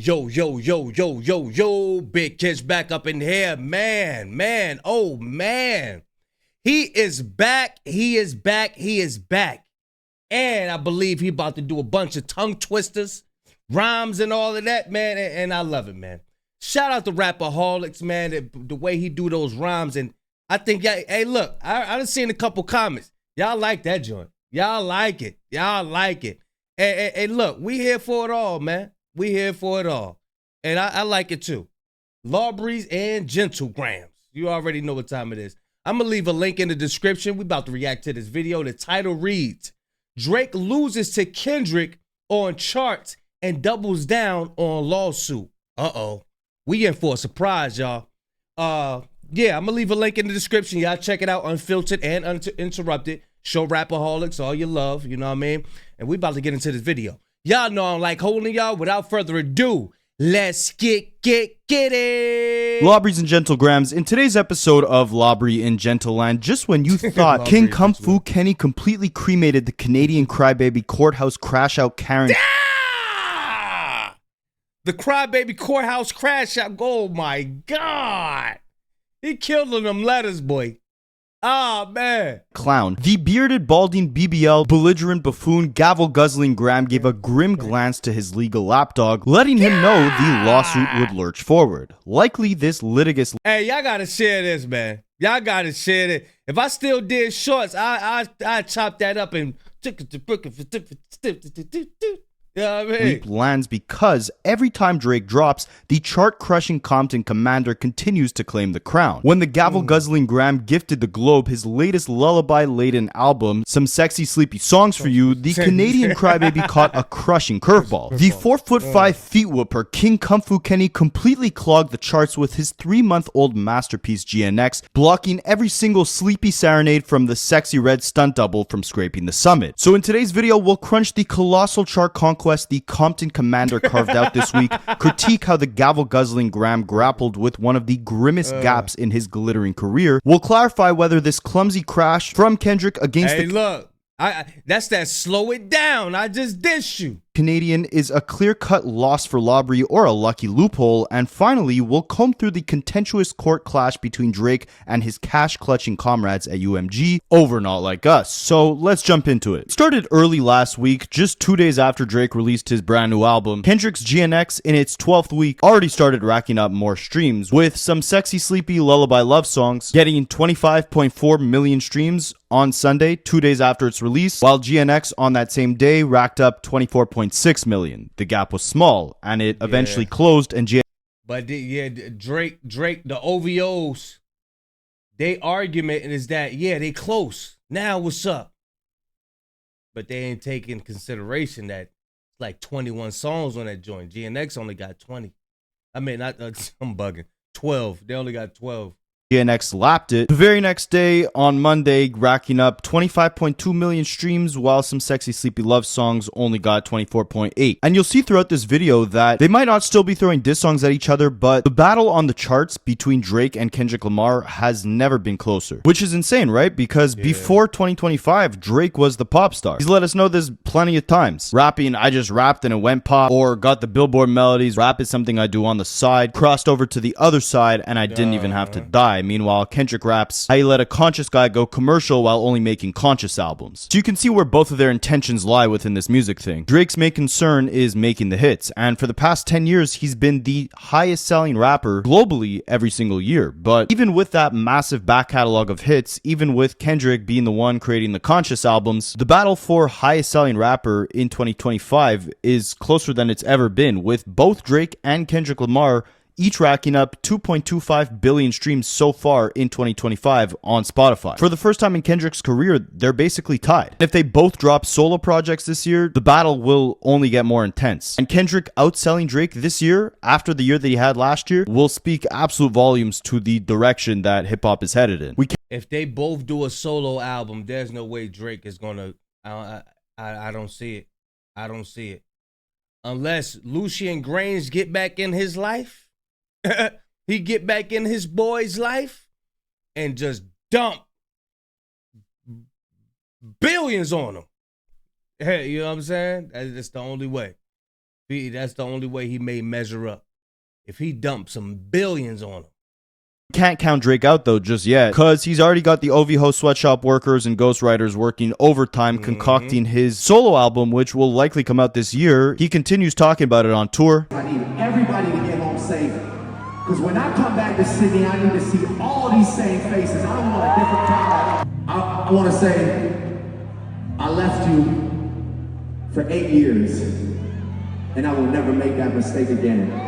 Yo, Big Kids back up in here. Man, oh man. He is back. And I believe he about to do a bunch of tongue twisters, rhymes and all of that, man. And I love it, man. Shout out to Rapaholics, man, the way he do those rhymes. And I think, hey, look, I done seen a couple comments. Y'all like that joint. Y'all like it. Hey, look, we here for it all, man. We here for it all. And I like it too. Lawbreeze and Gentlegrams. You already know what time it is. I'm going to leave a link in the description. We about to react to this video. The title reads, Drake loses to Kendrick on charts and doubles down on lawsuit. Uh-oh. We in for a surprise, y'all. Yeah, I'm going to leave a link in the description. Y'all check it out, unfiltered and uninterrupted. Show Rapaholics all your love, you know what I mean? And we about to get into this video. Y'all know I don't like holding y'all. Without further ado, let's get it. Lawbreeze and Gentlegrams, in today's episode of Lawbreeze in Gentleland, just when you thought King Kung Fu Kenny completely cremated the Canadian crybaby courthouse crash out Karen. Ah! The crybaby courthouse crash out. Oh my God. He killed them letters, boy. Ah, man. Clown. The bearded, balding BBL, belligerent buffoon, gavel-guzzling Graham gave a grim glance to his legal lapdog, letting him know the lawsuit would lurch forward. Likely this litigious... Hey, y'all gotta share this, man. Y'all gotta share it. If I still did shorts, I chop that up and... You know what I mean? Lands because every time Drake drops, the chart-crushing Compton Commander continues to claim the crown. When the gavel-guzzling Graham gifted the Globe his latest lullaby-laden album, Some Sexy Sleepy Songs for You, the Canadian crybaby caught a crushing curveball. The 4'5" feet whooper King Kung Fu Kenny completely clogged the charts with his 3-month-old masterpiece GNX, blocking every single sleepy serenade from the sexy red stunt double from scraping the summit. So in today's video, we'll crunch the colossal chart conquest the Compton Commander carved out this week, critique how the gavel-guzzling Graham grappled with one of the grimmest gaps in his glittering career. We'll clarify whether this clumsy crash from Kendrick against look, that's that slow it down. I just dissed you. Canadian is a clear-cut loss for Lawbreeze or a lucky loophole, and finally, we'll comb through the contentious court clash between Drake and his cash-clutching comrades at UMG over Not Like Us. So let's jump into it. It started early last week, just 2 days after Drake released his brand new album. Kendrick's GNX, in its 12th week, already started racking up more streams, with Some Sexy Sleepy Lullaby Love Songs getting 25.4 million streams on Sunday, 2 days after its release, while GNX on that same day racked up 24.6 million. The gap was small, and it eventually closed, and But Drake, the OVOs, they argument is that, they close. Now what's up? But they ain't taking consideration that like 21 songs on that joint. GNX only got 20. I mean, I'm bugging. 12. They only got 12. GNX lapped it. The very next day, on Monday, racking up 25.2 million streams, while Some Sexy Sleepy Love Songs only got 24.8. And you'll see throughout this video that they might not still be throwing diss songs at each other, but the battle on the charts between Drake and Kendrick Lamar has never been closer. Which is insane, right? Because before 2025, Drake was the pop star. He's let us know this plenty of times. Rapping, I just rapped and it went pop, or got the Billboard melodies, rap is something I do on the side, crossed over to the other side, and I didn't even have to die. Meanwhile, Kendrick raps how you let a conscious guy go commercial while only making conscious albums. So you can see where both of their intentions lie within this music thing. Drake's main concern is making the hits, and for the past 10 years, he's been the highest selling rapper globally every single year. But even with that massive back catalog of hits, even with Kendrick being the one creating the conscious albums, the battle for highest selling rapper in 2025 is closer than it's ever been, with both Drake and Kendrick Lamar each racking up 2.25 billion streams so far in 2025 on Spotify. For the first time in Kendrick's career, they're basically tied. If they both drop solo projects this year, the battle will only get more intense. And Kendrick outselling Drake this year, after the year that he had last year, will speak absolute volumes to the direction that hip-hop is headed in. If they both do a solo album, there's no way Drake is gonna... I don't see it. I don't see it. Unless Lucian Grainge get back in his life, he get back in his boy's life and just dump billions on him. Hey, you know what I'm saying? That's the only way. That's the only way he may measure up. If he dumped some billions on him. Can't count Drake out though just yet, because he's already got the OVHO sweatshop workers and ghostwriters working overtime concocting his solo album, which will likely come out this year. He continues talking about it on tour. I need everybody to get home safe, because when I come back to Sydney, I need to see all these same faces. I don't want a different crowd. I want to say, I left you for 8 years, and I will never make that mistake again.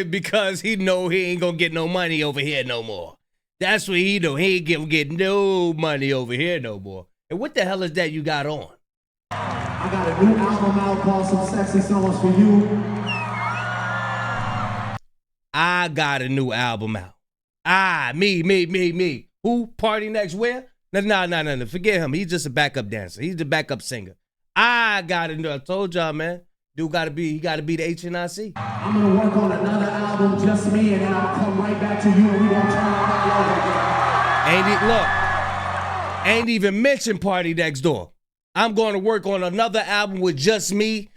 Because he know he ain't gonna get no money over here no more. That's what he know. He ain't gonna get no money over here no more. And what the hell is that you got on? I got a new album out called Some Sexy Songs for You. I got a new album out. Me. Who? Party Next Where? No. Forget him. He's just a backup dancer. He's the backup singer. I got a new. I told y'all, man. Dude he gotta be the HNIC. I'm gonna work on another album, just me, and then I'll come right back to you and we gonna turn it all over again. Ain't even mention Party Next Door. I'm going to work on another album with just me.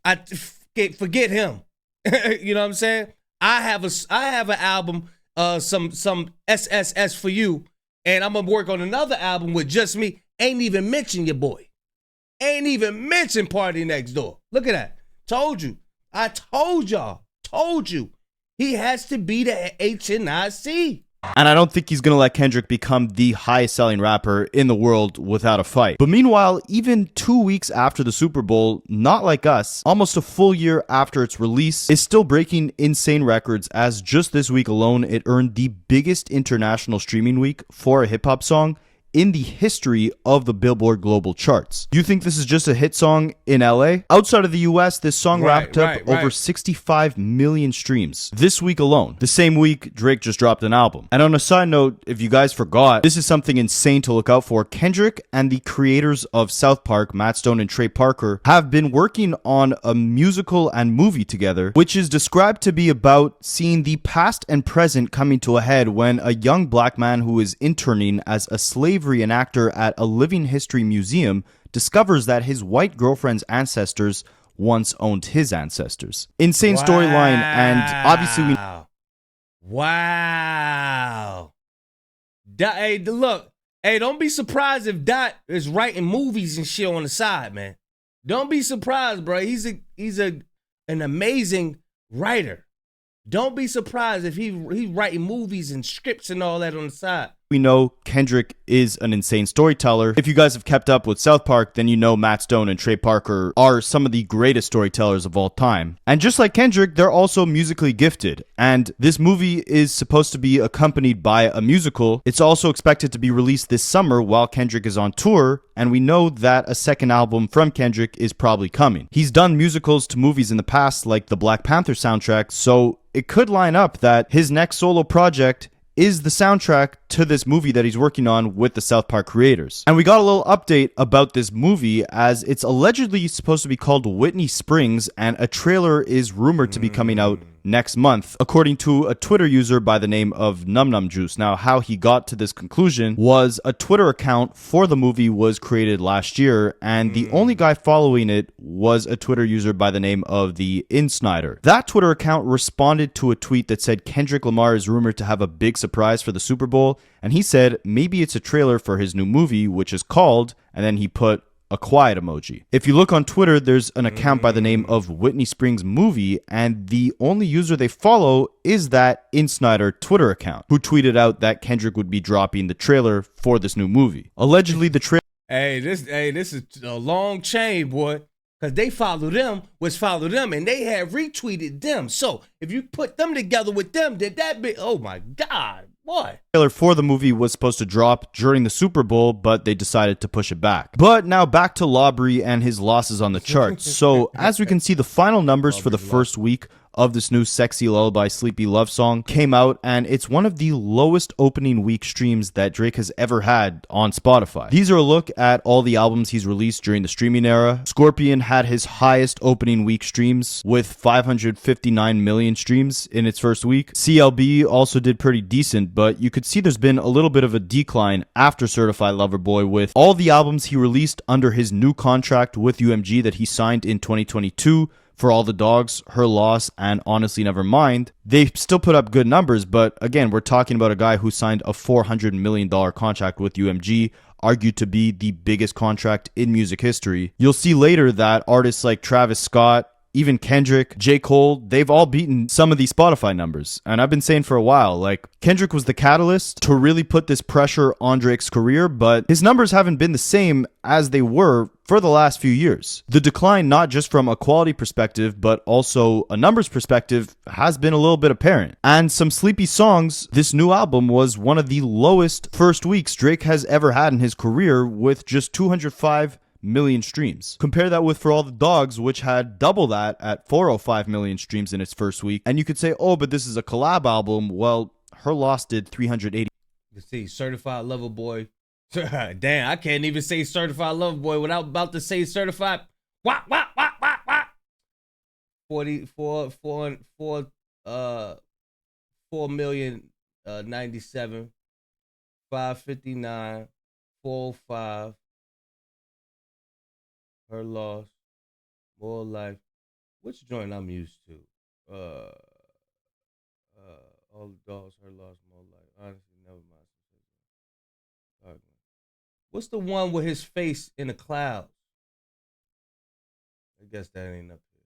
Forget him. You know what I'm saying? I have an album, some SSS for you, and I'm gonna work on another album with just me. Ain't even mention your boy. Ain't even mention Party Next Door. Look at that. Told you. I told y'all. Told you. He has to be the HNIC. And I don't think he's going to let Kendrick become the highest selling rapper in the world without a fight. But meanwhile, even 2 weeks after the Super Bowl, Not Like Us, almost a full year after its release, is still breaking insane records, as just this week alone, it earned the biggest international streaming week for a hip-hop song in the history of the Billboard global charts. You think this is just a hit song in LA? Outside of the US, this song wrapped up over 65 million streams this week alone. The same week, Drake just dropped an album. And on a side note, if you guys forgot, this is something insane to look out for. Kendrick and the creators of South Park, Matt Stone and Trey Parker, have been working on a musical and movie together, which is described to be about seeing the past and present coming to a head when a young black man who is interning as a slavery enactor at a living history museum discovers that his white girlfriend's ancestors once owned his ancestors. Insane storyline, and obviously we... Wow. Hey, look. Hey, don't be surprised if Dot is writing movies and shit on the side, man. Don't be surprised, bro. He's an amazing writer. Don't be surprised if he's writing movies and scripts and all that on the side. We know Kendrick is an insane storyteller. If you guys have kept up with South Park, then you know Matt Stone and Trey Parker are some of the greatest storytellers of all time. And just like Kendrick, they're also musically gifted. And this movie is supposed to be accompanied by a musical. It's also expected to be released this summer while Kendrick is on tour. And we know that a second album from Kendrick is probably coming. He's done musicals to movies in the past, like the Black Panther soundtrack. So it could line up that his next solo project is the soundtrack to this movie that he's working on with the South Park creators. And we got a little update about this movie, as it's allegedly supposed to be called Whitney Springs, and a trailer is rumored to be coming out next month, according to a Twitter user by the name of Num Num Juice. Now, how he got to this conclusion was a Twitter account for the movie was created last year, and the only guy following it was a Twitter user by the name of the Insnider. That Twitter account responded to a tweet that said Kendrick Lamar is rumored to have a big surprise for the Super Bowl, and he said maybe it's a trailer for his new movie, which is called, and then he put a quiet emoji. If you look on Twitter, there's an account by the name of Whitney Springs Movie, and the only user they follow is that Insnider Twitter account, who tweeted out that Kendrick would be dropping the trailer for this new movie. Allegedly, the trailer... Hey, this is a long chain, boy. Because they follow them, and they have retweeted them. So, if you put them together with them, did that be... Oh, my God. What? The trailer for the movie was supposed to drop during the Super Bowl, but they decided to push it back. But now back to Labrie and his losses on the charts. So, as we can see, the final numbers for the first week of this new Sexy Lullaby Sleepy Love song came out, and it's one of the lowest opening week streams that Drake has ever had on Spotify. These are a look at all the albums he's released during the streaming era. Scorpion had his highest opening week streams with 559 million streams in its first week. CLB also did pretty decent, but you could see there's been a little bit of a decline after Certified Lover Boy with all the albums he released under his new contract with UMG that he signed in 2022. For All the Dogs, Her Loss, and Honestly Nevermind, they still put up good numbers, but again, we're talking about a guy who signed a $400 million contract with UMG, argued to be the biggest contract in music history. You'll see later that artists like Travis Scott, even Kendrick, J. Cole, they've all beaten some of these Spotify numbers. And I've been saying for a while, like, Kendrick was the catalyst to really put this pressure on Drake's career, but his numbers haven't been the same as they were for the last few years. The decline, not just from a quality perspective, but also a numbers perspective, has been a little bit apparent. And some sleepy songs, this new album was one of the lowest first weeks Drake has ever had in his career with just 205 million streams. Compare that with For All the Dogs, which had double that at 405 million streams in its first week. And you could say, oh, but this is a collab album. Well, Her Loss did 380. You see, Certified Lover Boy. Damn, I can't even say Certified Lover Boy without about to say Certified. Wah, wah, wah, wah, wah. 4,097, 559, 405. Her Loss, More Life. Which joint I'm used to? All the Dogs, Her Loss, More Life. Honestly, never mind. What's the one with his face in the clouds? I guess that ain't up here.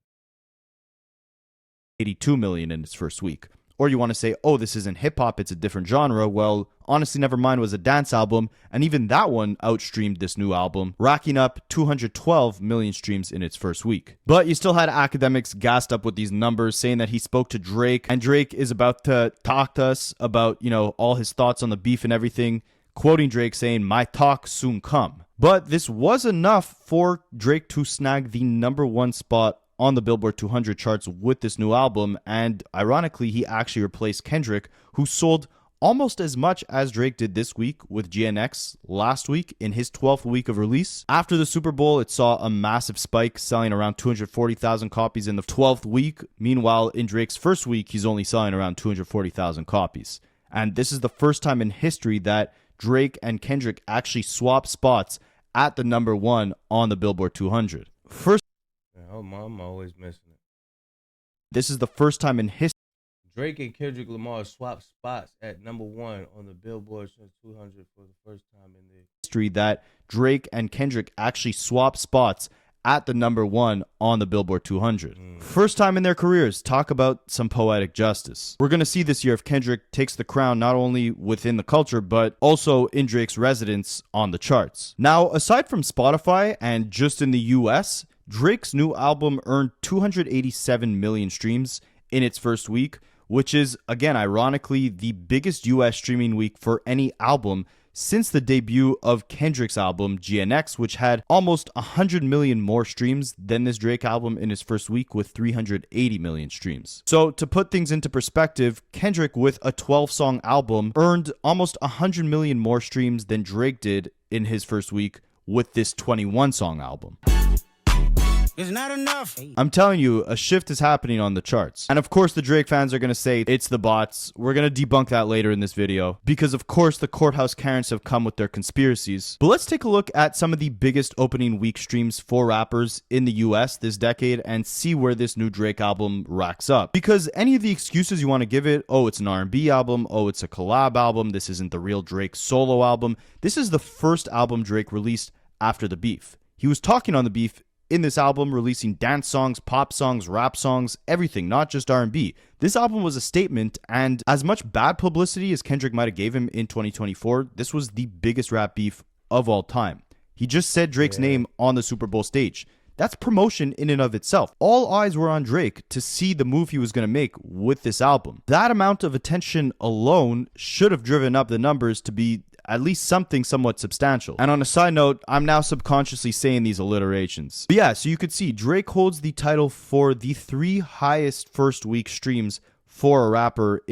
82 million in its first week. Or you want to say, oh, this isn't hip-hop, it's a different genre. Well, Honestly Nevermind was a dance album, and even that one outstreamed this new album, racking up 212 million streams in its first week. But you still had academics gassed up with these numbers, saying that he spoke to Drake, and Drake is about to talk to us about, all his thoughts on the beef and everything, quoting Drake saying, "My talk soon come." But this was enough for Drake to snag the #1 spot on the Billboard 200 charts with this new album, and ironically, he actually replaced Kendrick, who sold almost as much as Drake did this week with GNX last week in his 12th week of release. After the Super Bowl, it saw a massive spike, selling around 240,000 copies in the 12th week. Meanwhile, in Drake's first week, he's only selling around 240,000 copies. And this is the first time in history that Drake and Kendrick actually swapped spots at the #1 on the Billboard 200. I'm always missing it. This is the first time in history Drake and Kendrick Lamar swapped spots at #1 on the Billboard 200 for the first time in the history that Drake and Kendrick actually swapped spots at the #1 on the Billboard 200. First time in their careers. Talk about some poetic justice. We're going to see this year if Kendrick takes the crown not only within the culture, but also in Drake's residence on the charts. Now, aside from Spotify and just in the US, Drake's new album earned 287 million streams in its first week, which is, again, ironically, the biggest US streaming week for any album since the debut of Kendrick's album, GNX, which had almost 100 million more streams than this Drake album in his first week with 380 million streams. So to put things into perspective, Kendrick with a 12-song album earned almost 100 million more streams than Drake did in his first week with this 21-song album. It's not enough. I'm telling you, a shift is happening on the charts. And of course, the Drake fans are going to say it's the bots. We're going to debunk that later in this video because, of course, the courthouse Karens have come with their conspiracies. But let's take a look at some of the biggest opening week streams for rappers in the US this decade and see where this new Drake album racks up. Because any of the excuses you want to give it, oh, it's an R&B album, oh, it's a collab album, this isn't the real Drake solo album. This is the first album Drake released after the beef. He was talking on the beef in this album, releasing dance songs, pop songs, rap songs, everything, not just R&B. This album was a statement, and as much bad publicity as Kendrick might have gave him in 2024, this was the biggest rap beef of all time. He just said Drake's name on the Super Bowl stage. That's promotion in and of itself. All eyes were on Drake to see the move he was going to make with this album. That amount of attention alone should have driven up the numbers to be at least something somewhat substantial. And on a side note, I'm now subconsciously saying these alliterations. But yeah, so you could see Drake holds the title for the 3 highest first week streams for a rapper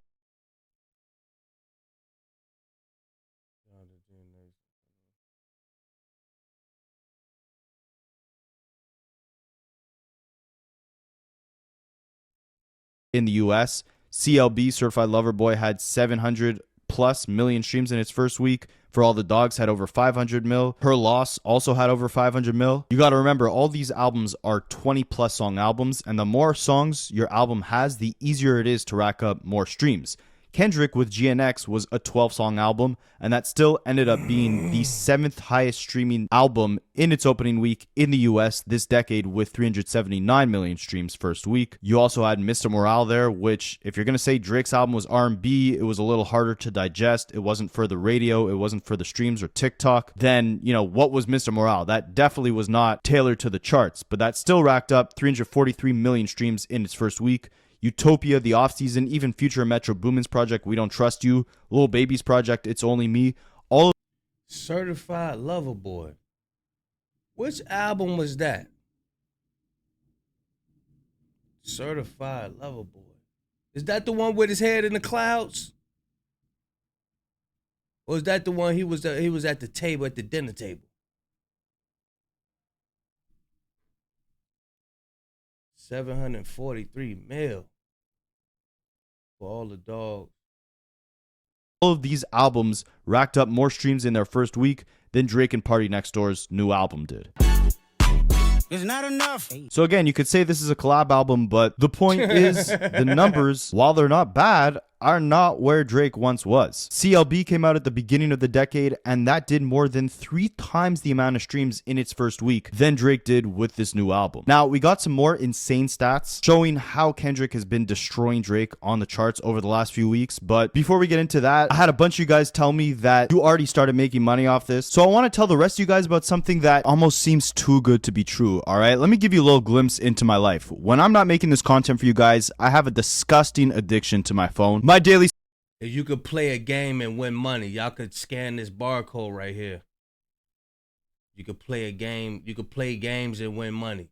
in the US. CLB, Certified Lover Boy, had 700 plus million streams in its first week. For All the Dogs had over 500 mil. Her Loss also had over 500 mil. You got to remember, all these albums are 20 plus song albums, and the more songs your album has, the easier it is to rack up more streams. Kendrick with GNX was a 12-song album, and that still ended up being the 7th highest streaming album in its opening week in the US this decade with 379 million streams first week. You also had Mr. Morale there, which, if you're going to say Drake's album was R&B, it was a little harder to digest. It wasn't for the radio, it wasn't for the streams or TikTok. Then, what was Mr. Morale? That definitely was not tailored to the charts, but that still racked up 343 million streams in its first week. Utopia, The Offseason, even Future and Metro Boomin's project, We Don't Trust You, Lil Baby's project, It's Only Me, all of Certified Lover Boy. Which album was that? Certified Lover Boy. Is that the one with his head in the clouds? Or is that the one he was at the table, at the dinner table? 743 mil for All the Dogs. all of these albums racked up more streams in their first week than Drake and Party Next Door's new album did. It's not enough. So again, you could say this is a collab album, but the point is the numbers, while they're not bad, are not where Drake once was. CLB came out at the beginning of the decade, and that did more than 3 times the amount of streams in its first week than Drake did with this new album. Now, we got some more insane stats showing how Kendrick has been destroying Drake on the charts over the last few weeks, but before we get into that, I had a bunch of you guys tell me that you already started making money off this, so I want to tell the rest of you guys about something that almost seems too good to be true, alright? Let me give you a little glimpse into my life. When I'm not making this content for you guys, I have a disgusting addiction to my phone. My daily If you could play a game and win money, y'all could scan this barcode right here. You could play a game. You could play games and win money.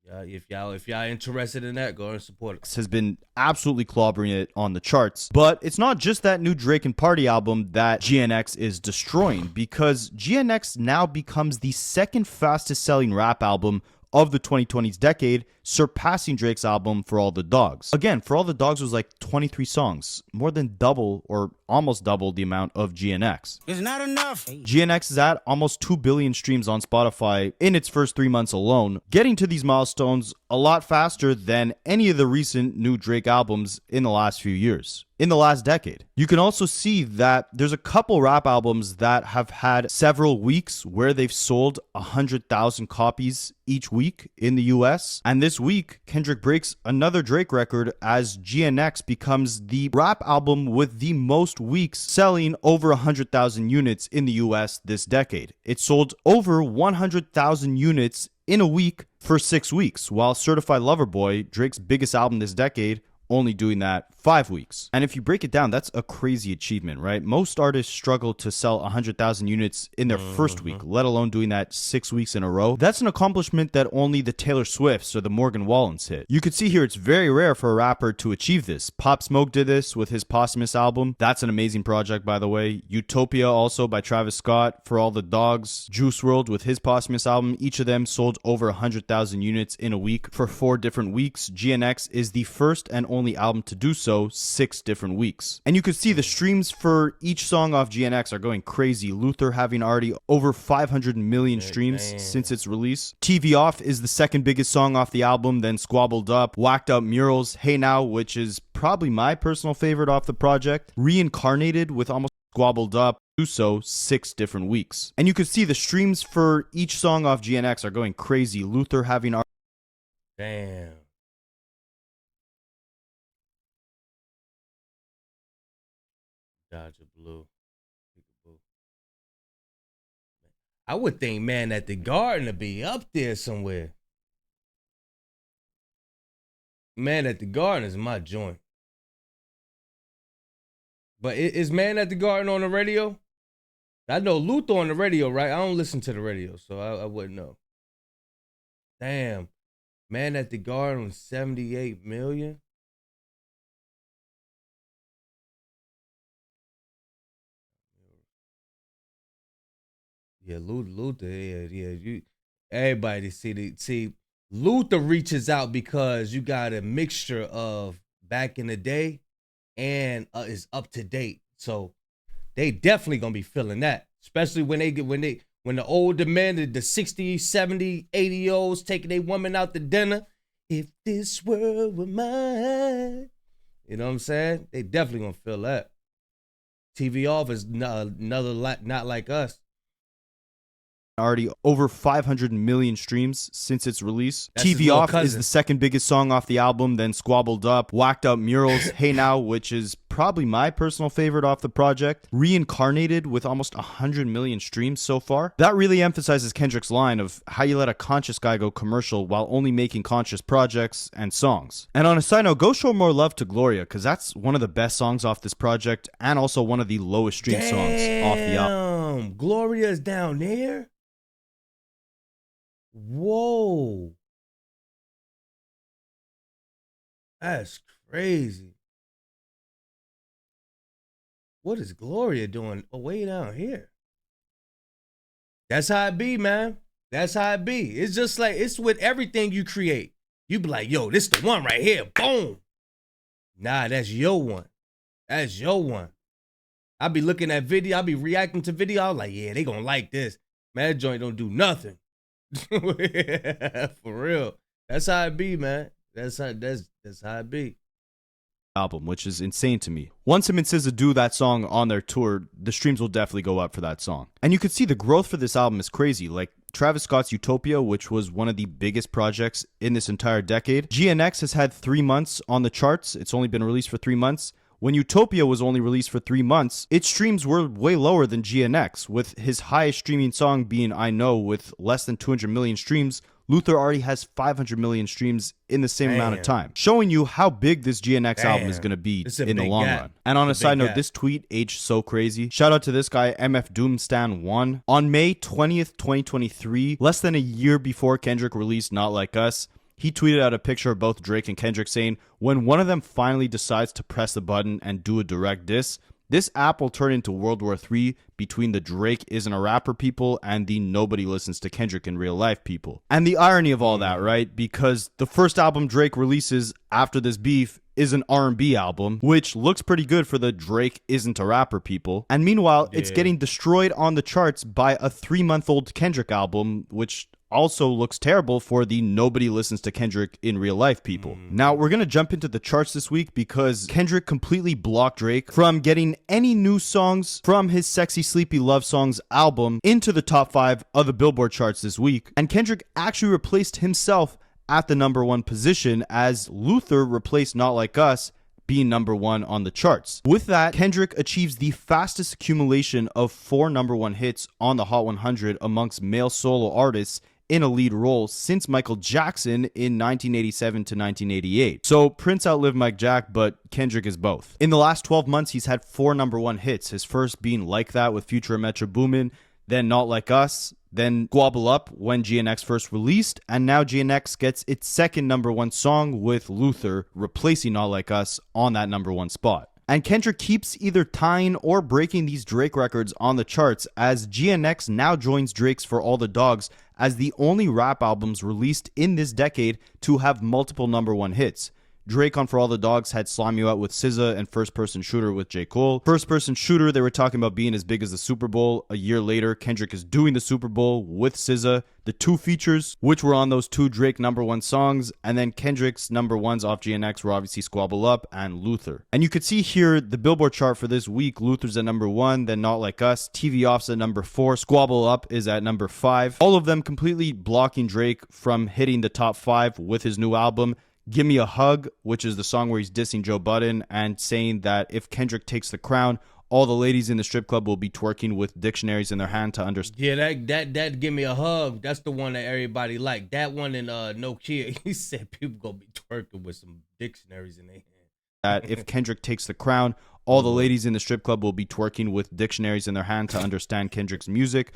Yeah, if y'all interested in that, go and support it. has been absolutely clobbering it on the charts. But it's not just that new Drake and Party album that GNX is destroying, because GNX now becomes the second fastest selling rap album of the 2020s decade, surpassing Drake's album For All the Dogs. Again, For All the Dogs was like 23 songs, more than double or almost double the amount of GNX. It's not enough. GNX is at almost 2 billion streams on Spotify in its first 3 months alone, getting to these milestones a lot faster than any of the recent new Drake albums in the last few years, in the last decade. You can also see that there's a couple rap albums that have had several weeks where they've sold 100,000 copies each week in the US. And this week, Kendrick breaks another Drake record as GNX becomes the rap album with the most weeks selling over 100,000 units in the US this decade. It sold over 100,000 units in a week for 6 weeks, while Certified Lover Boy, Drake's biggest album this decade, only doing that 5 weeks. And if you break it down, that's a crazy achievement, right? Most artists struggle to sell 100,000 units in their first week, let alone doing that 6 weeks in a row. That's an accomplishment that only the Taylor Swifts or the Morgan Wallens hit. You could see here it's very rare for a rapper to achieve this. Pop Smoke did this with his posthumous album. That's an amazing project, by the way. Utopia, also by Travis Scott, For All the Dogs. Juice WRLD with his posthumous album. Each of them sold over 100,000 units in a week for 4 different weeks. GNX is the first and only album to do so 6 different weeks. And you could see the streams for each song off GNX are going crazy. Luther having already over 500 million streams since its release. TV Off is the second biggest song off the album, then Squabbled Up, Whacked Out Murals, Hey Now, which is probably my personal favorite off the project. Reincarnated with almost Squabbled Up, do so 6 different weeks. And you could see the streams for each song off GNX are going crazy. Luther having Damn. Dodger Blue. I would think Man at the Garden to be up there somewhere. Man at the Garden is my joint. But is Man at the Garden on the radio? I know Luther on the radio, right? I don't listen to the radio, so I wouldn't know. Damn. Man at the Garden was 78 million. Yeah, Luther, yeah. Everybody see Luther reaches out because you got a mixture of back in the day and is up to date. So they definitely gonna be feeling that, especially when the older men, the 60, 70, 80-year-olds taking their woman out to dinner. If this world were mine, you know what I'm saying? They definitely gonna feel that. TV off is another not like us. Already over 500 million streams since its release. That's his TV little Off cousin. is the second biggest song off the album, then Squabbled Up, Whacked Up Murals, Hey Now, which is probably my personal favorite off the project, Reincarnated with almost 100 million streams so far. That really emphasizes Kendrick's line of how you let a conscious guy go commercial while only making conscious projects and songs. And on a side note, go show more love to Gloria, because that's one of the best songs off this project and also one of the lowest streamed songs off the album. Gloria is down there? Whoa. That's crazy. What is Gloria doing way down here? That's how it be, man. That's how it be. It's just like, it's with everything you create. You be like, yo, this the one right here. Boom. Nah, that's your one. That's your one. I be looking at video. I be reacting to video. I was like, yeah, they gonna like this. Man, that joint don't do nothing. For real. That's how it be, man. That's how it be. Album, which is insane to me. Once him and SZA do that song on their tour, the streams will definitely go up for that song. And you could see the growth for this album is crazy. Like Travis Scott's Utopia, which was one of the biggest projects in this entire decade. GNX has had 3 months on the charts. It's only been released for 3 months. When Utopia was only released for 3 months, its streams were way lower than GNX, with his highest streaming song being I Know with less than 200 million streams. Luther already has 500 million streams in the same amount of time, showing you how big this GNX album is going to be in the long run. And on a side note, this tweet aged so crazy. Shout out to this guy, MF Doomstan1. On May 20th, 2023, less than a year before Kendrick released Not Like Us, he tweeted out a picture of both Drake and Kendrick saying, when one of them finally decides to press the button and do a direct diss, this app will turn into World War III between the Drake isn't a rapper people and the nobody listens to Kendrick in real life people. And the irony of all that, right? Because the first album Drake releases after this beef is an R&B album, which looks pretty good for the Drake isn't a rapper people. And meanwhile, it's getting destroyed on the charts by a 3-month-old Kendrick album, which also looks terrible for the nobody listens to Kendrick in real life people. Now, we're going to jump into the charts this week because Kendrick completely blocked Drake from getting any new songs from his Sexy Sleepy Love Songs album into the top 5 of the Billboard charts this week. And Kendrick actually replaced himself at the #1 position as Luther replaced Not Like Us being #1 on the charts. With that, Kendrick achieves the fastest accumulation of 4 #1 hits on the Hot 100 amongst male solo artists in a lead role since Michael Jackson in 1987 to 1988. So Prince outlived Mike Jack, but Kendrick is both. In the last 12 months, he's had 4 #1 hits, his first being Like That with Future and Metro Boomin, then Not Like Us, then Squabble Up when GNX first released, and now GNX gets its second #1 song with Luther replacing Not Like Us on that #1 spot. And Kendrick keeps either tying or breaking these Drake records on the charts as GNX now joins Drake's For All the Dogs as the only rap albums released in this decade to have multiple #1 hits. Drake on For All the Dogs had Slime You Out with SZA and First Person Shooter with J. Cole. First Person Shooter, they were talking about being as big as the Super Bowl. A year later, Kendrick is doing the Super Bowl with SZA. The 2 features, which were on those 2 Drake #1 songs, and then Kendrick's #1s off GNX were obviously Squabble Up and Luther. And you could see here the Billboard chart for this week. Luther's at #1, then Not Like Us. TV Off's at #4. Squabble Up is at #5. All of them completely blocking Drake from hitting the top 5 with his new album. Give Me a Hug, which is the song where he's dissing Joe Budden and saying that if Kendrick takes the crown, all the ladies in the strip club will be twerking with dictionaries in their hand to understand. Yeah, that Give Me a Hug, that's the one that everybody liked. That one in No Kia, he said people gonna be twerking with some dictionaries in their hand. that if Kendrick takes the crown, all the ladies in the strip club will be twerking with dictionaries in their hand to understand Kendrick's music.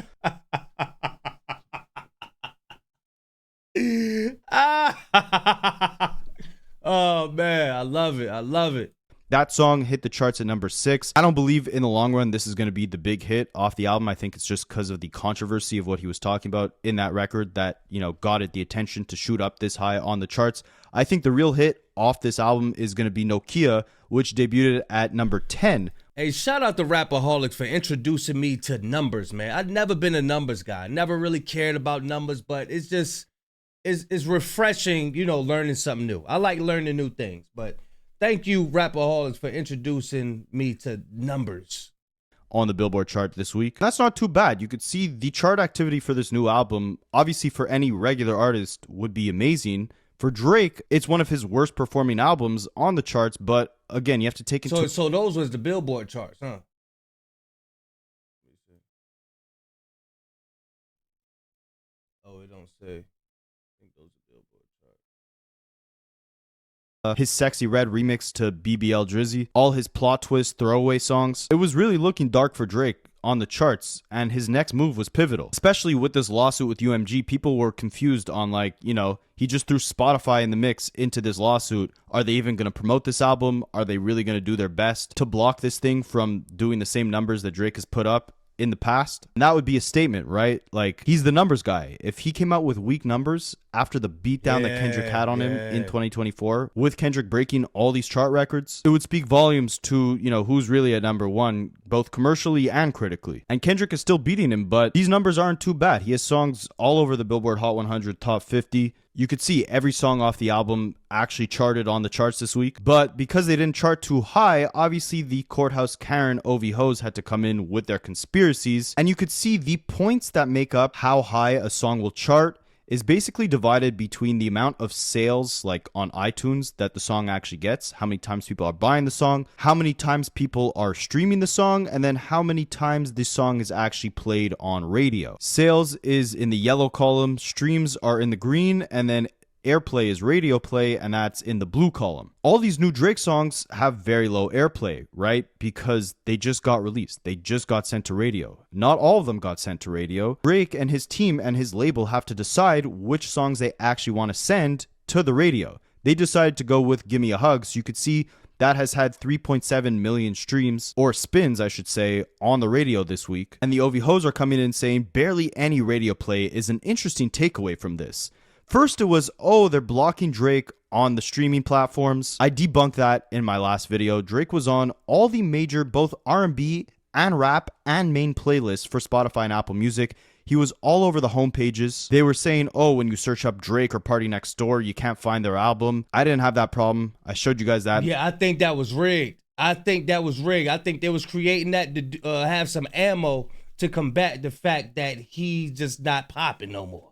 Oh man, I love it. I love it. That song hit the charts at number 6. I don't believe in the long run this is going to be the big hit off the album. I think it's just because of the controversy of what he was talking about in that record that, you know, got it the attention to shoot up this high on the charts. I think the real hit off this album is going to be Nokia, which debuted at number 10. Hey, shout out to Rapaholics for introducing me to numbers, man. I've never been a numbers guy. Never really cared about numbers, but it's just, it's refreshing, you know, learning something new. I like learning new things, but thank you, Rapaholics, for introducing me to numbers On the Billboard chart this week. That's not too bad. You could see the chart activity for this new album, obviously for any regular artist, would be amazing. For Drake, it's one of his worst performing albums on the charts, but again, you have to take into... So those was the Billboard charts, huh? Oh, it don't say. I think those are Billboard charts. His Sexy Red remix to BBL Drizzy, all his plot twist throwaway songs. It was really looking dark for Drake on the charts, and his next move was pivotal. Especially with this lawsuit with UMG, people were confused on, like, you know, he just threw Spotify in the mix into this lawsuit. Are they even going to promote this album? Are they really going to do their best to block this thing from doing the same numbers that Drake has put up in the past? And that would be a statement, right? Like, he's the numbers guy. If he came out with weak numbers after the beatdown that Kendrick had on him in 2024, with Kendrick breaking all these chart records, it would speak volumes to, you know, who's really at number one, both commercially and critically. And Kendrick is still beating him, but these numbers aren't too bad. He has songs all over the Billboard Hot 100 Top 50. You could see every song off the album actually charted on the charts this week. But because they didn't chart too high, obviously the Courthouse Karen OV Hoes had to come in with their conspiracies. And you could see the points that make up how high a song will chart is basically divided between the amount of sales, like on iTunes, that the song actually gets, how many times people are buying the song, how many times people are streaming the song, and then how many times the song is actually played on radio. Sales is in the yellow column, streams are in the green, and then airplay is radio play, and that's in the blue column. All these new Drake songs have very low airplay, right? Because they just got released. They just got sent to radio. Not all of them got sent to radio. Drake and his team and his label have to decide which songs they actually want to send to the radio. They decided to go with Gimme a Hug, so you could see that has had 3.7 million streams, or spins, I should say, on the radio this week. And the OV Hoes are coming in saying barely any radio play is an interesting takeaway from this. First, it was, oh, they're blocking Drake on the streaming platforms. I debunked that in my last video. Drake was on all the major, both R&B and rap and main playlists for Spotify and Apple Music. He was all over the homepages. They were saying, oh, when you search up Drake or Party Next Door, you can't find their album. I didn't have that problem. I showed you guys that. Yeah, I think that was rigged. I think they was creating that to have some ammo to combat the fact that he's just not popping no more.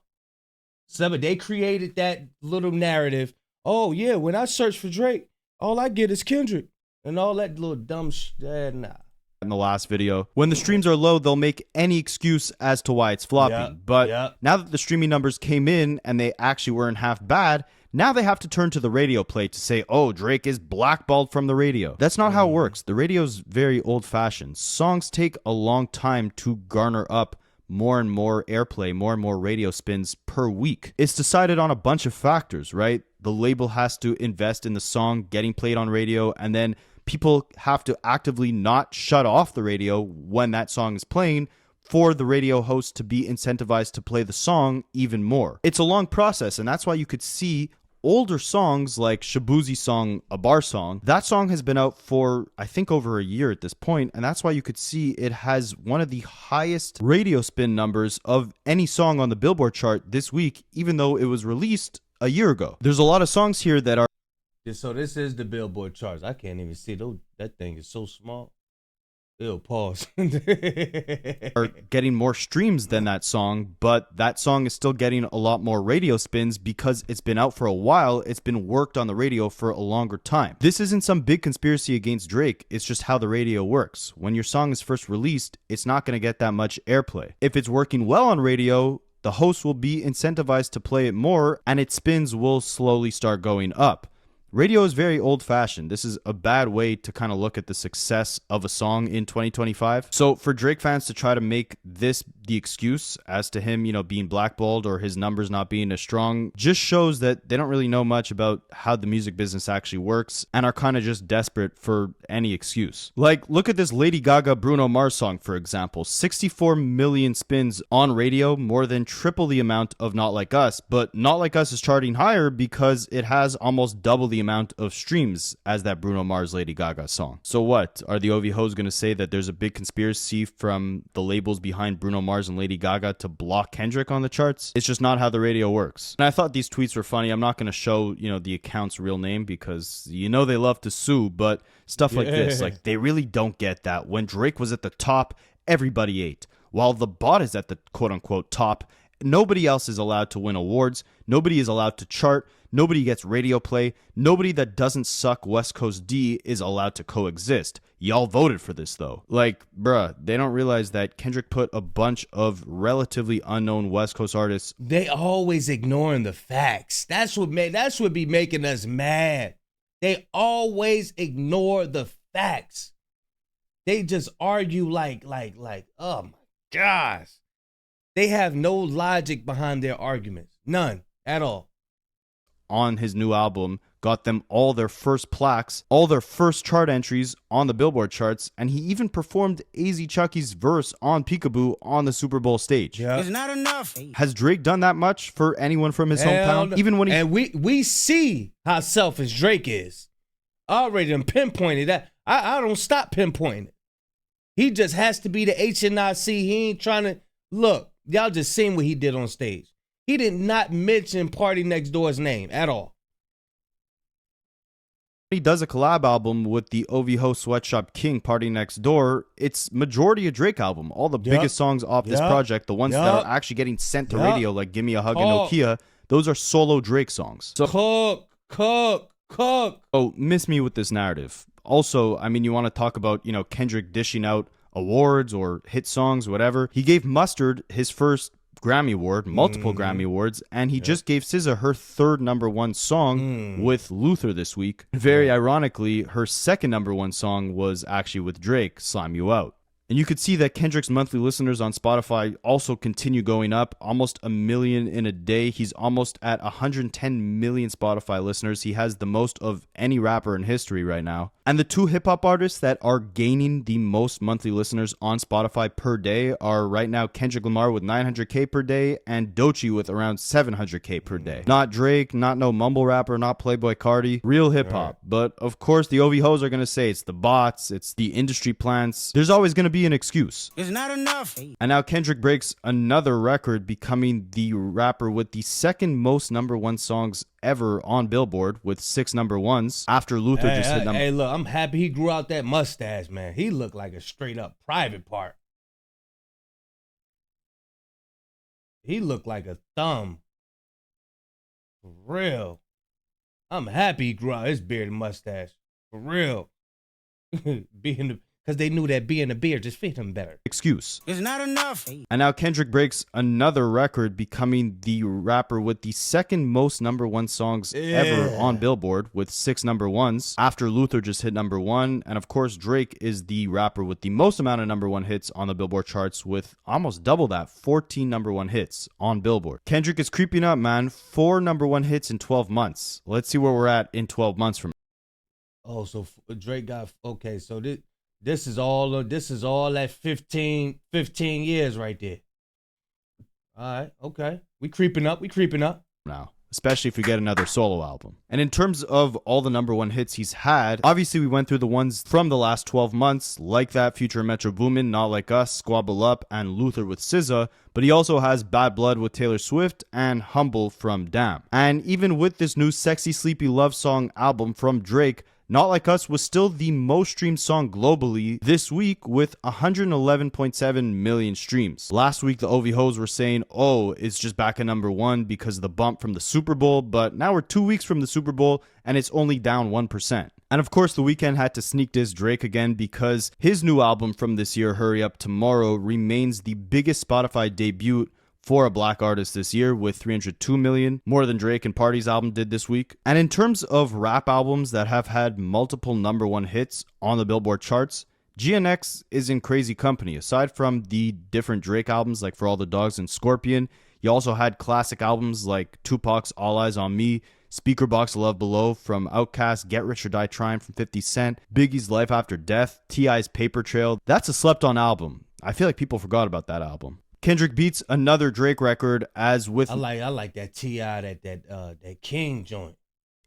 They created that little narrative. Oh, yeah, when I search for Drake, all I get is Kendrick and all that little dumb shit. Nah. In the last video, when the streams are low, they'll make any excuse as to why it's flopping. But now that the streaming numbers came in and they actually weren't half bad, now they have to turn to the radio play to say, oh, Drake is blackballed from the radio. That's not how it works. The radio's very old-fashioned. Songs take a long time to garner up more and more airplay, more and more radio spins per week. It's decided on a bunch of factors, right? The label has to invest in the song getting played on radio, and then people have to actively not shut off the radio when that song is playing for the radio host to be incentivized to play the song even more. It's a long process, and that's why you could see older songs like Shabuzi's song, A Bar Song. That song has been out for, I think, over a year at this point, and that's why you could see it has one of the highest radio spin numbers of any song on the Billboard chart this week, even though it was released a year ago. There's a lot of songs here that are... So this is the Billboard charts. I can't even see. That thing is so small. Ew, pause. are getting more streams than that song, but that song is still getting a lot more radio spins because it's been out for a while. It's been worked on the radio for a longer time. This isn't some big conspiracy against Drake. It's just how the radio works. When your song is first released, it's not going to get that much airplay. If it's working well on radio, the host will be incentivized to play it more, and its spins will slowly start going up. Radio is very old-fashioned. This is a bad way to kind of look at the success of a song in 2025. So for Drake fans to try to make this the excuse as to him, being blackballed or his numbers not being as strong, just shows that they don't really know much about how the music business actually works and are kind of just desperate for any excuse. Like, look at this Lady Gaga Bruno Mars song, for example. 64 million spins on radio, more than triple the amount of Not Like Us, but Not Like Us is charting higher because it has almost double the amount of streams as that Bruno Mars Lady Gaga song. So what? Are the OV hoes going to say that there's a big conspiracy from the labels behind Bruno Mars and Lady Gaga to block Kendrick on the charts? It's just not how the radio works. And I thought these tweets were funny. I'm not going to show, the account's real name because they love to sue, but stuff like this, like they really don't get that when Drake was at the top, everybody ate. While the bot is at the quote-unquote top, nobody else is allowed to win awards. Nobody is allowed to chart. Nobody gets radio play. Nobody that doesn't suck West Coast D is allowed to coexist. Y'all voted for this, though. Like, bruh, they don't realize that Kendrick put a bunch of relatively unknown West Coast artists. They always ignoring the facts. That's what be making us mad. They always ignore the facts. They just argue like, oh my gosh. They have no logic behind their arguments. None at all. On his new album, got them all their first plaques, all their first chart entries on the Billboard charts, and he even performed AZ Chucky's verse on Peekaboo on the Super Bowl stage. Yeah. It's not enough. Has Drake done that much for anyone from his hometown? No. Even when he... And we see how selfish Drake is. I already done pinpointed that. I don't stop pinpointing it. He just has to be the HNIC. He ain't trying to... Look, y'all just seen what he did on stage. He did not mention Party Next Door's name at all. He does a collab album with the OVO Sweatshop King, Party Next Door. It's majority a Drake album. All the biggest songs off this project, the ones that are actually getting sent to radio, like Gimme a Hug and Nokia, those are solo Drake songs. So Cook. Oh, miss me with this narrative. Also, I mean, you want to talk about, Kendrick dishing out awards or hit songs, whatever. He gave Mustard his first Grammy Award, multiple Grammy Awards, and he just gave SZA her third #1 song with Luther this week. Very ironically, her second #1 song was actually with Drake, Slime You Out. And you could see that Kendrick's monthly listeners on Spotify also continue going up, almost 1 million in a day. He's almost at 110 million Spotify listeners. He has the most of any rapper in history right now. And the two hip-hop artists that are gaining the most monthly listeners on Spotify per day are right now Kendrick Lamar with 900K per day and Doechii with around 700K per day. Not Drake, not no mumble rapper, not Playboi Carti, real hip-hop. Right. But of course, the OV hoes are going to say it's the bots, it's the industry plants. There's always going to be an excuse. It's not enough. And now Kendrick breaks another record, becoming the rapper with the second most #1 songs ever on Billboard with 6 #1s after Luther just hit number. Hey, look, I'm happy he grew out that mustache, man. He looked like a straight up private part. He looked like a thumb. For real. I'm happy he grew out his beard and mustache. For real. Because they knew that being a beard just fit him better. Excuse. It's not enough. And now Kendrick breaks another record, becoming the rapper with the second most #1 songs ever on Billboard with 6 #1s after Luther just hit #1. And of course, Drake is the rapper with the most amount of #1 hits on the Billboard charts with almost double that, 14 #1 hits on Billboard. Kendrick is creeping up, man. 4 #1 hits in 12 months. Let's see where we're at in 12 months from now. Oh, so Drake got, okay, so this is all that 15 years right there. All right, okay. We creeping up. Now, especially if we get another solo album. And in terms of all the #1 hits he's had, obviously we went through the ones from the last 12 months, like that Future Metro Boomin, Not Like Us, Squabble Up, and Luther with SZA, but he also has Bad Blood with Taylor Swift and Humble from Damn. And even with this new Sexy Sleepy Love Song album from Drake, Not Like Us was still the most streamed song globally this week with 111.7 million streams. Last week, the OV hoes were saying, oh, it's just back at #1 because of the bump from the Super Bowl, but now we're 2 weeks from the Super Bowl and it's only down 1%. And of course, The Weeknd had to sneak diss Drake again because his new album from this year, Hurry Up Tomorrow, remains the biggest Spotify debut for a black artist this year with 302 million, more than Drake and Party's album did this week. And in terms of rap albums that have had multiple #1 hits on the Billboard charts, GNX is in crazy company. Aside from the different Drake albums like For All the Dogs and Scorpion, you also had classic albums like Tupac's All Eyes on Me, Speakerboxxx Love Below from Outkast, Get Rich or Die Trying from 50 Cent, Biggie's Life After Death, T.I.'s Paper Trail. That's a slept-on album. I feel like people forgot about that album. Kendrick beats another Drake record as with I like that T.I. that King joint.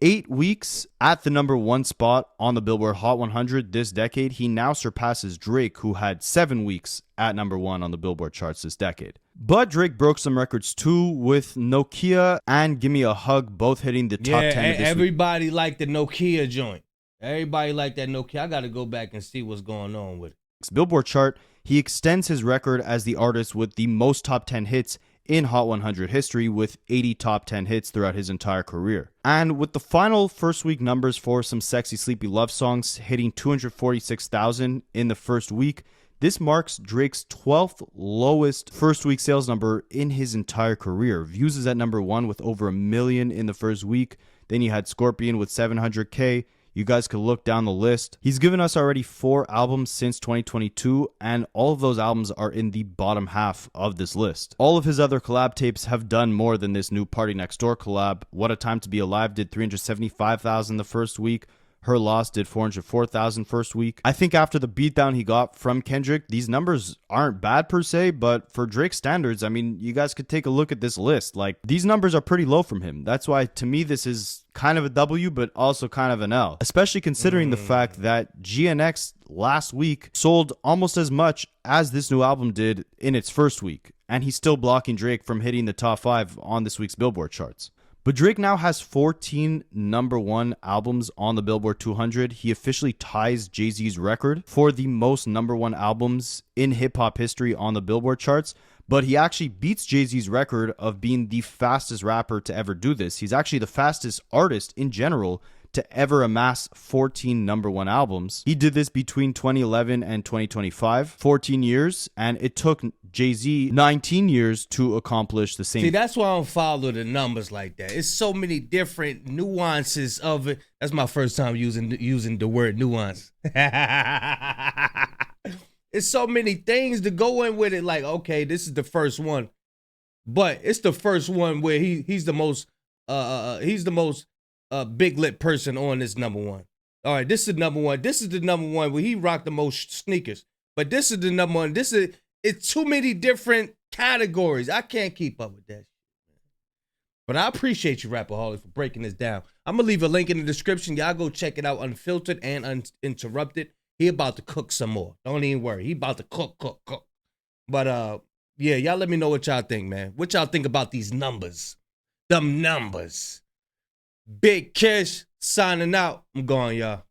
8 weeks at the #1 spot on the Billboard Hot 100 this decade. He now surpasses Drake, who had 7 weeks at #1 on the Billboard charts this decade. But Drake broke some records too, with Nokia and Gimme a Hug both hitting the top 10 of this week. Everybody liked the Nokia joint. Everybody liked that Nokia. I got to go back and see what's going on with it. Billboard chart, he extends his record as the artist with the most top 10 hits in Hot 100 history, with 80 top 10 hits throughout his entire career. And with the final first week numbers for Some Sexy Sleepy Love Songs hitting 246,000 in the first week, this marks Drake's 12th lowest first week sales number in his entire career. Views is at #1 with over 1 million in the first week. Then you had Scorpion with 700K. You guys could look down the list. He's given us already 4 albums since 2022, and all of those albums are in the bottom half of this list. All of his other collab tapes have done more than this new Party Next Door collab. What a Time to Be Alive did 375,000 the first week. Her Loss did 404,000 first week. I think after the beatdown he got from Kendrick, these numbers aren't bad per se, but for Drake standards, I mean, you guys could take a look at this list. Like, these numbers are pretty low from him. That's why, to me, this is kind of a W, but also kind of an L, especially considering the fact that GNX last week sold almost as much as this new album did in its first week, and he's still blocking Drake from hitting the top 5 on this week's Billboard charts. But Drake now has 14 #1 albums on the Billboard 200. He officially ties Jay-Z's record for the most #1 albums in hip-hop history on the Billboard charts. But he actually beats Jay-Z's record of being the fastest rapper to ever do this. He's actually the fastest artist in general to ever amass 14 #1 albums. He did this between 2011 and 2025, 14 years, and it took Jay-Z 19 years to accomplish the same. See, that's why I don't follow the numbers like that. It's so many different nuances of it. That's my first time using the word nuance. It's so many things to go in with it. Like, okay, this is the first one, but it's the first one where he's the most big lit person on this #1. All right, this is #1. This is the #1 where he rocked the most sneakers. But this is the #1. It's too many different categories. I can't keep up with that. But I appreciate you, Rapperholic, for breaking this down. I'm gonna leave a link in the description. Y'all go check it out, unfiltered and uninterrupted. He about to cook some more. Don't even worry. He about to cook. But yeah, y'all let me know what y'all think, man. What y'all think about these numbers? Them numbers. Big Kish signing out. I'm going, y'all.